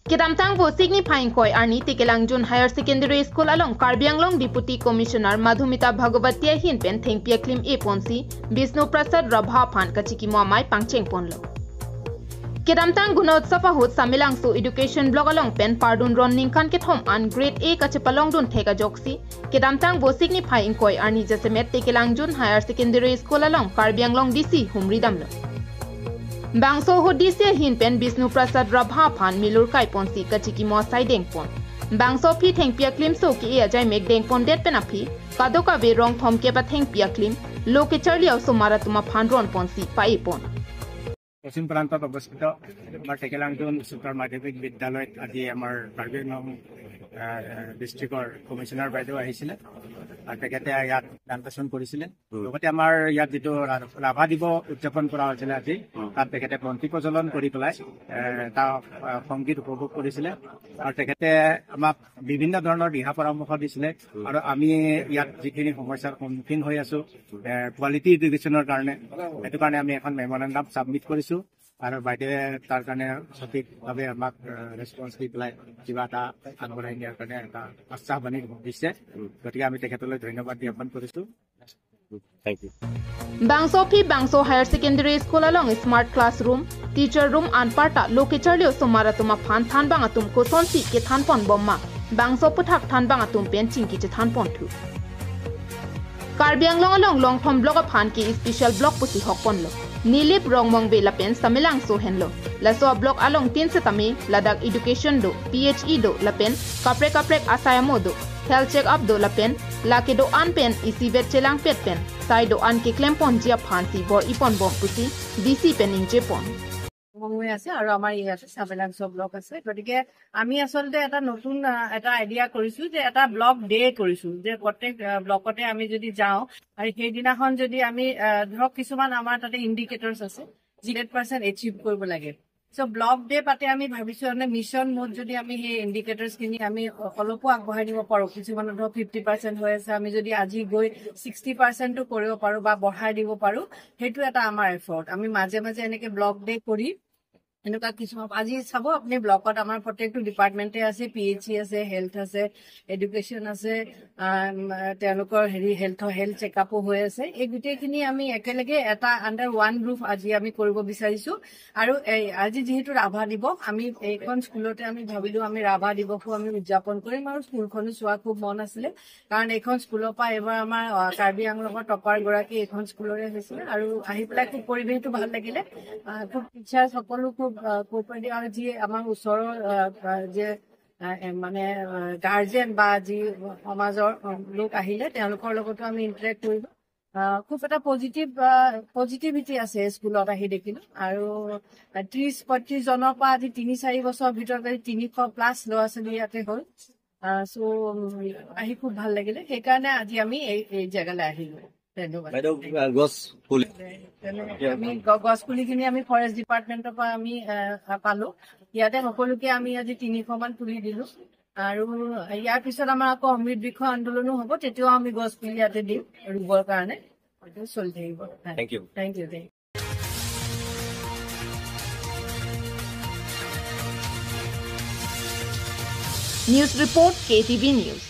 Kedamtang bo signifying koi arni Tikelangjun Higher Secondary School along Karbi Anglong Deputy Commissioner Madhumita Bhagavatia hin pen thengpia klim e ponsi Vishnu Prasad Rabha phan kachiki muamai pangcheng ponlo. Kedamtang gunotsafa hut samilangsu education blog along pen pardun ron ningkan ke thom an grade A kachapalong dun thega joksi Kedamtang bo signifying koi arni jasemet Tikelangjun Higher Secondary School along Karbi Anglong DC humri damlo. Bangso hodise hin pen Vishnu Prasad Rabha phan milur kai ponsi kachiki mo sai dengpon. Bangso phi thengpia klim so ki e jai mek dengpon det pen aphi kadoka be rong thom ke ba thengpia klim loke charli au somara tuma phan ron ponsi pai pon. পশ্চিম প্ৰান্তত অৱস্থিত আমাৰ টেকেলাংজন উচ্চতৰ মাধ্যমিক বিদ্যালয়ত আজি আমাৰ কাৰ্বি আংলং ডিষ্ট্ৰিক্টৰ commissioner বাইদেউ আহিছিলে আৰু তেখেতে ইয়াত প্ৰেজেণ্টেশ্যন কৰিছিলে লগতে আমাৰ ইয়াত যিটো ৰাভা দিৱস উদযাপন কৰা হৈছিলে আজি তাত তেখেতে বন্তি প্ৰজ্বলন কৰি পেলাই তাৰ সংগীত উপভোগ কৰিছিলে আৰু তেখেতে আমাক বিভিন্ন ধৰণৰ দিহা পৰামৰ্শ দিছিলে আৰু আমি ইয়াত যিখিনি সমস্যাৰ সন্মুখীন হৈ আছো কোৱালিটি এডুকেশ্যনৰ কাৰণে সেইটো কাৰণে আমি এখন মেমৰেণ্ডাম ছাবমিট কৰিছো আৰু বাইদেৱে তাৰ কাৰণে সঠিকভাৱে আমাক ৰেছপন্স দি পেলাই কিবা এটা আগবঢ়াই দিয়াৰ কাৰণে এটা আশ্বাসবাণী দিছে গতিকে আমি তেখেতলৈ ধন্যবাদ জ্ঞাপন কৰিছো Thank you. Bangso phi Bangso Higher Secondary School along smart classroom, teacher room and parta loke charlio somara tuma phan than bangatum ko sonsi ke than pon bomma Bangso puthak than bangatum pen chingki che than pon thu. Karbi Anglong along long thom blog of phan ki special blog pusi hokpon lo. Nilip rongmong be la pen samilang so henlo. La so blog along tin se tami Ladakh education do PHE do la pen kaprek asayamo do health check up do la pen lake do an pen isi vet chelang pet pen sai do an ke klempon jia phansi bor ipon bom pusi DC pen in jepon মংৱে আছে আৰু আমাৰ ইয়াতে সাবেলাং সব block আছে গতিকে আমি আসলতে এটা নতুন এটা আইডিয়া কৰিছো যে এটা ব্লক ডে কৰিছো যে প্ৰত্যেক ব্লকতে আমি যদি যাওঁ আৰু সেই দিনাখন যদি আমি ধৰক কিছুমান আমাৰ তাতে ইন্ডিকেটৰছ আছে 0% এচিভ কৰিব লাগে সো ব্লক ডে পাতে আমি ভাবিছো মানে মিশন মোড যদি আমি সেই ইন্ডিকেটৰছ খিনি আমি অলপো আগবঢ়াই দিব পাৰো কিছুমান ধৰক 50% হৈ আছে আমি যদি আজি গৈ 60% টো কৰিব পাৰো বা বঢ়াই দিব পাৰো হেতু এটা আমাৰ এফৰ্ট আমি মাজে মাজে এনেকে ব্লক ডে কৰি এনেকুৱা কিছুমান আজি চাব আপুনি ব্লকত আমাৰ প্ৰত্যেকটো ডিপাৰ্টমেণ্টে আছে পিএইচি আছে হেল্থ আছে এডুকেশ্যন আছে তেওঁলোকৰ হেল্থ চেকআপো হৈ আছে এই গোটেইখিনি আমি একেলগে এটা আণ্ডাৰ ওৱান গ্ৰুপ আজি আমি কৰিব বিচাৰিছো আৰু আজি যিহেতু ৰাভা দিৱস আমি এইখন স্কুলতে আমি ভাবিলো আমি ৰাভা দিৱসো আমি উদযাপন কৰিম আৰু স্কুলখনো চোৱা খুব মন আছিলে কাৰণ এইখন স্কুলৰ পৰা এবাৰ আমাৰ কাৰ্বি আংলঙৰ টপাৰ গৰাকী এইখন স্কুলৰে হৈছিলে আৰু আহি পেলাই খুব পৰিৱেশটো ভাল লাগিলে খুব টিচাৰ সকলো খুব কোপাৰেটিভ আৰু যি আমাৰ ওচৰৰ যে মানে গাৰ্জেন বা যি সমাজৰ লোক আহিলে তেওঁলোকৰ লগতো আমি ইণ্টাৰেক্ট কৰিলো খুব এটা পজিটিভিটি আছে স্কুলত আহি দেখিলো আৰু 30-35 জনৰ পৰা আজি 3-4 বছৰৰ ভিতৰত 300+ ল'ৰা ছোৱালী ইয়াতে হ'ল সো আহি খুব ভাল লাগিলে সেইকাৰণে আজি আমি এই জেগালৈ আহিলো আমি গছ পুলিখিনি আমি ফৰেষ্ট ডিপাৰ্টমেণ্টৰ পৰা আমি পালো ইয়াতে সকলোকে আমি আজি 300 মান পুলি দিলো আৰু ইয়াৰ পিছত আমাৰ আকৌ অমৃত বৃক্ষ আন্দোলনো হ'ব তেতিয়াও আমি গছ পুলি ইয়াতে দিম ৰুবৰ কাৰণে চলি থাকিব thank you News report KTV News